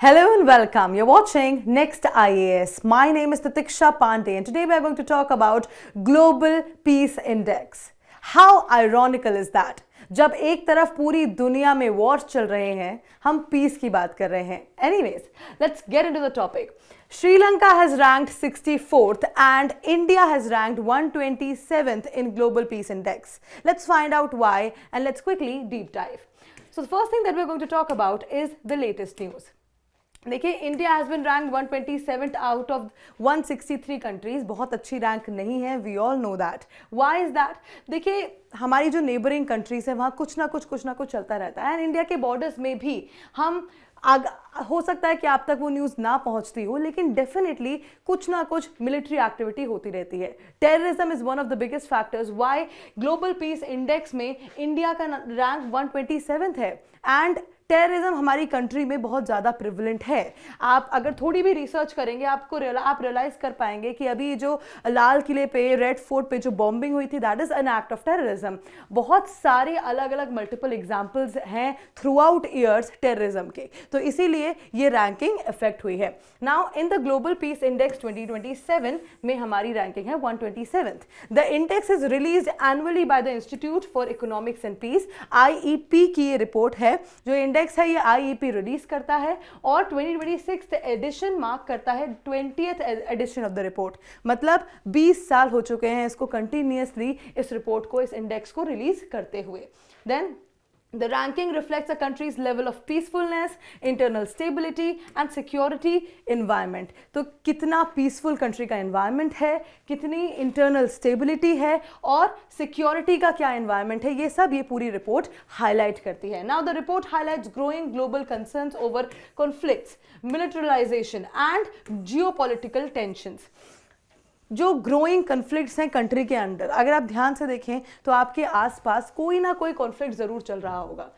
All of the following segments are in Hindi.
Hello and welcome. You're watching Next IAS. My name is Tatiksha Pandey and today we are going to talk about Global Peace Index. How ironical is that? जब एक तरफ पूरी दुनिया में वॉर्स चल रहे हैं, हम पीस की बात कर रहे हैं. Anyways, let's get into the topic. Sri Lanka has ranked 64th and India has ranked 127th in Global Peace Index. Let's find out why and let's quickly deep dive. So the first thing that we're going to talk about is the latest news. देखिए, India has been rank 127th out of 163 countries. बहुत अच्छी रैंक नहीं है, we all know that. Why is that? देखिए, हमारी जो नेबरिंग कंट्रीज है वहाँ कुछ ना कुछ चलता रहता है. एंड इंडिया के बॉर्डर्स में भी हम हो सकता है कि आप तक वो न्यूज़ ना पहुंचती हो, लेकिन डेफिनेटली कुछ ना कुछ मिलिट्री एक्टिविटी होती रहती है. Terrorism is one of the biggest factors why global peace index में इंडिया का रैंक 127th है. एंड टेररिज्म हमारी कंट्री में बहुत ज़्यादा प्रिवलेंट है. आप अगर थोड़ी भी रिसर्च करेंगे आप रियलाइज़ कर पाएंगे कि अभी जो लाल किले पे, रेड फोर्ट पे जो बॉम्बिंग हुई थी, that is an act of terrorism. बहुत सारे अलग अलग मल्टीपल एग्जाम्पल्स हैं थ्रू आउट ईयर्स टेररिज्म के. तो इसीलिए ये रैंकिंग इफेक्ट हुई है. Now in the global peace index 2027 में हमारी रैंकिंग है 127th. The index is release annually by the institute for economics and peace. IEP की ये रिपोर्ट है. जो इंडेक्स है ये IEP रिलीज करता है और 2026 एडिशन मार्क करता है 20th addition of the report. मतलब 20 साल हो चुके हैं इसको कंटिन्यूअसली, इस रिपोर्ट को, इस इंडेक्स को रिलीज करते हुए. Then the ranking reflects a country's level of peacefulness, internal stability and security environment. तो कितना peaceful country का environment है, कितनी internal stability है और security का क्या environment है, ये सब ये पूरी report highlight करती है. Now the report highlights growing global concerns over conflicts, militarization and geopolitical tensions. जो ग्रोइंग कन्फ्लिक्ट्स हैं कंट्री के अंदर, अगर आप ध्यान से देखें तो आपके आसपास कोई ना कोई कॉन्फ्लिक्ट ज़रूर चल रहा होगा.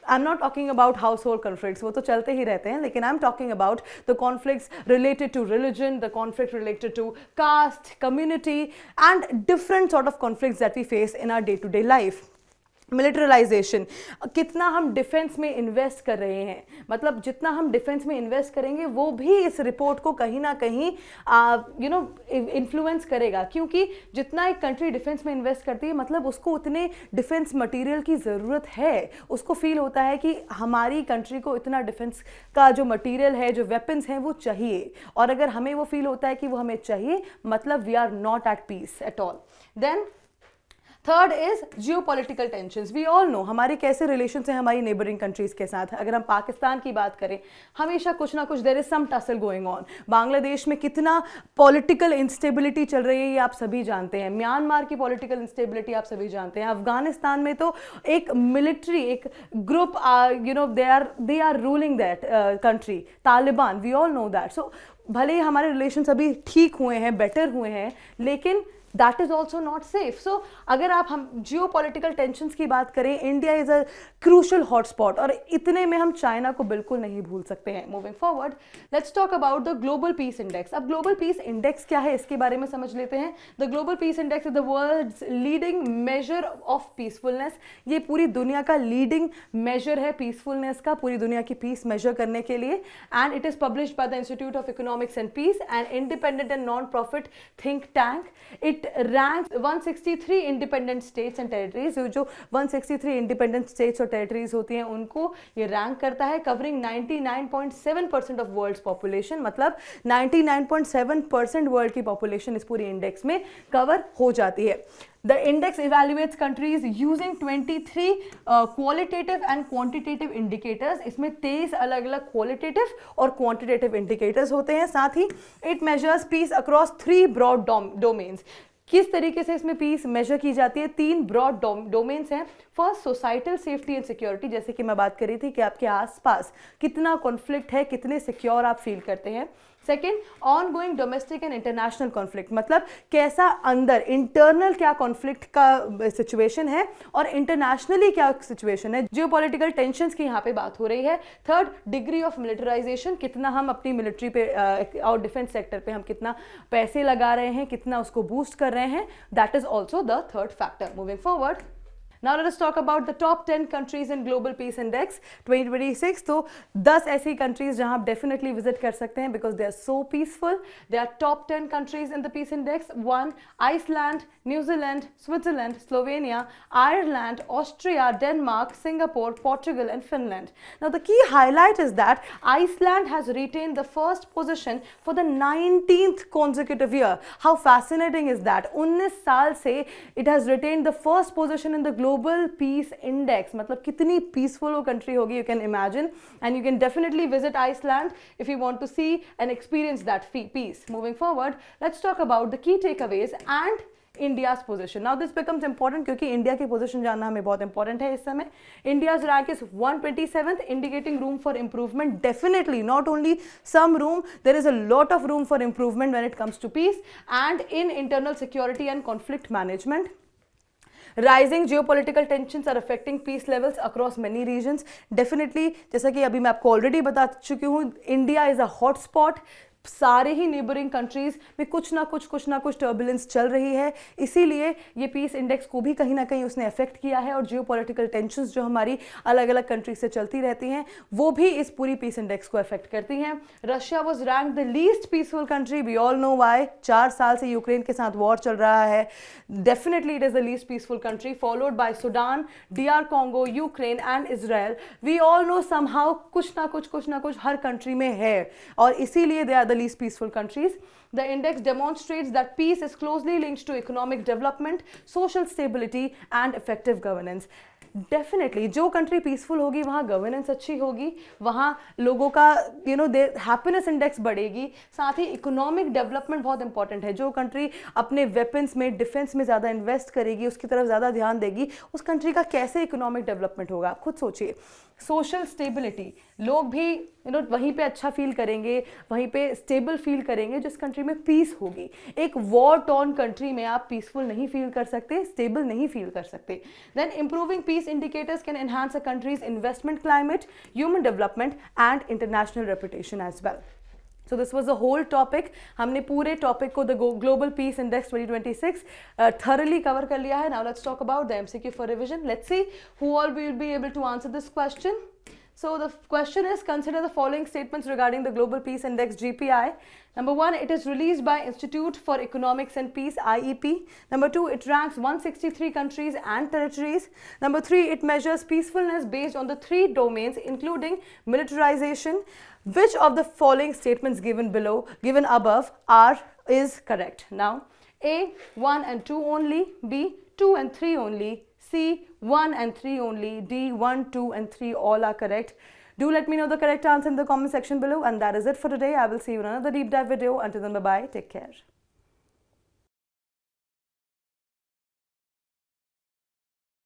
I am not talking about household conflicts, वो तो चलते ही रहते हैं, लेकिन I am talking about the conflicts related to religion, the conflict related to caste, community and different sort of conflicts that we face in our day to day life. Militarization, कितना हम डिफेंस में इन्वेस्ट कर रहे हैं, मतलब जितना हम डिफेंस में इन्वेस्ट करेंगे वो भी इस रिपोर्ट को कहीं ना कहीं इन्फ्लुएंस करेगा. क्योंकि जितना एक कंट्री डिफेंस में इन्वेस्ट करती है मतलब उसको उतने डिफेंस मटेरियल की ज़रूरत है. उसको फील होता है कि हमारी कंट्री को इतना डिफेंस का जो मटेरियल है, जो वेपन्स हैं वो चाहिए. और अगर हमें वो फील होता है कि वो हमें चाहिए, मतलब we are not at peace at all. Then third is geopolitical tensions. We all know हमारे कैसे रिलेशंस हैं हमारी नेबरिंग कंट्रीज के साथ. अगर हम पाकिस्तान की बात करें, हमेशा कुछ ना कुछ there is some tussle going on. Bangladesh में कितना पॉलिटिकल इंस्टेबिलिटी चल रही है ये आप सभी जानते हैं. म्यांमार की पॉलिटिकल इंस्टेबिलिटी आप सभी जानते हैं. अफगानिस्तान में तो एक मिलिट्री, एक group, they are ruling that country, Taliban. We all know that. So भले ही हमारे रिलेशंस अभी ठीक हुए हैं, बेटर हुए हैं, लेकिन that is also not safe. So अगर आप हम जियो पॉलिटिकल टेंशंस की बात करें, India is a crucial hotspot और इतने में हम चाइना को बिल्कुल नहीं भूल सकते हैं. Moving forward, let's talk about the global peace index. अब ग्लोबल पीस इंडेक्स क्या है इसके बारे में समझ लेते हैं. The global peace index is the world's leading measure of peacefulness. ये पूरी दुनिया का लीडिंग मेजर है पीसफुलनेस का, पूरी दुनिया की पीस मेजर करने के लिए. And it is published by the institute of economics and peace, and independent and non profit think tank. It ranks 163 independent states and territories. जो 163 इंडिपेंडेंट स्टेट्स और टेरिटरीज होती हैं उनको ये रैंक करता है, कवरिंग 99.7% ऑफ वर्ल्ड्स पॉपुलेशन. मतलब 99.7% वर्ल्ड की पॉपुलेशन इस पूरी इंडेक्स में कवर हो जाती है. The index evaluates countries using 23 qualitative and quantitative indicators. इसमें 23 अलग अलग qualitative और quantitative indicators होते हैं. साथ ही it measures peace across 3 broad domains. किस तरीके से इसमें पीस मेजर की जाती है? 3 ब्रॉड डोमेन्स हैं. First, societal safety and security, जैसे कि मैं बात कर रही थी कि आपके आसपास कितना कॉन्फ्लिक्ट है, कितने सिक्योर आप फील करते हैं. Second, on going domestic and international conflict, मतलब कैसा अंदर इंटरनल क्या कॉन्फ्लिक्ट का सिचुएशन है और इंटरनेशनली क्या सिचुएशन है. जियोपॉलिटिकल टेंशंस की यहाँ पे बात हो रही है. थर्ड, डिग्री ऑफ मिलिटराइजेशन, कितना हम अपनी मिलिट्री पे और डिफेंस सेक्टर पे हम कितना पैसे लगा रहे हैं, कितना उसको बूस्ट कर रहे हैं. That is also the third factor. Moving forward, Now let us talk about the top 10 countries in Global Peace Index 2026. तो 10 ऐसी countries जहां आप definitely visit कर सकते हैं because they are so peaceful. They are top 10 countries in the Peace Index. 1. Iceland, New Zealand, Switzerland, Slovenia, Ireland, Austria, Denmark, Singapore, Portugal and Finland. Now the key highlight is that Iceland has retained the first position for the 19th consecutive year. How fascinating is that? 19 साल से it has retained the first position in the Global Peace Index. मतलब कितनी peaceful वो country होगी, you can imagine, and you can definitely visit Iceland if you want to see and experience that peace. Moving forward, let's talk about the key takeaways and India's position. Now this becomes important क्योंकि इंडिया की पोजीशन जानना हमें बहुत इंपॉर्टेंट है इस समय. India's rank is 127th, indicating room for improvement. Definitely, not only some room, there is a lot of room for improvement when it comes to peace and in internal security and conflict management. Rising geopolitical tensions are affecting peace levels across many regions. Definitely, जैसा कि अभी मैं आपको ऑलरेडी बता चुकी हूँ, इंडिया इज अ हॉटस्पॉट. सारे ही नेबरिंग कंट्रीज में कुछ ना कुछ टर्बुलेंस चल रही है, इसीलिए ये पीस इंडेक्स को भी कहीं ना कहीं उसने अफेक्ट किया है. और जियोपॉलिटिकल टेंशंस जो हमारी अलग अलग कंट्री से चलती रहती हैं वो भी इस पूरी पीस इंडेक्स को अफेक्ट करती हैं. Russia was ranked the least peaceful country. We all know why. 4 साल से यूक्रेन के साथ वॉर चल रहा है. Definitely it is the least peaceful country, followed by Sudan, DR Congo, Ukraine and Israel. We all know somehow कुछ ना कुछ हर कंट्री में है और इसीलिए they are the least peaceful countries. The index demonstrates that peace is closely linked to economic development, social stability and effective governance. Definitely जो कंट्री पीसफुल होगी वहाँ गवर्नेंस अच्छी होगी, वहाँ लोगों का हैप्पीनेस इंडेक्स बढ़ेगी, साथ ही इकोनॉमिक डेवलपमेंट बहुत इंपॉर्टेंट है. जो कंट्री अपने वेपन्स में, डिफेंस में ज़्यादा इन्वेस्ट करेगी, उसकी तरफ ज़्यादा ध्यान देगी, उस कंट्री का कैसे इकोनॉमिक डेवलपमेंट होगा आप खुद सोचिए. सोशल स्टेबिलिटी, लोग भी वहीं पे अच्छा फील करेंगे, वहीं पे स्टेबल फील करेंगे जिस कंट्री में पीस होगी. एक वॉर टॉर्न कंट्री में आप पीसफुल नहीं फील कर सकते, स्टेबल नहीं फील कर सकते. Then improving peace indicators can enhance a country's investment climate, human development and international reputation as well. So this was the whole topic. हमने पूरे topic को the Global Peace Index 2026 thoroughly cover कर लिया है. Now let's talk about the MCQ for revision. Let's see who all will be able to answer this question. So the question is, consider the following statements regarding the Global Peace Index GPI. Number 1, it is released by Institute for Economics and Peace, IEP. Number 2, it ranks 163 countries and territories. Number 3, it measures peacefulness based on the 3 domains including militarization. Which of the following statements given above is correct? Now, A, 1 and 2 only. B, 2 and 3 only. C, 1 and 3 only. D, 1, 2 and 3 all are correct. Do let me know the correct answer in the comment section below. And that is it for today. I will see you in another deep dive video. Until then, bye-bye. Take care.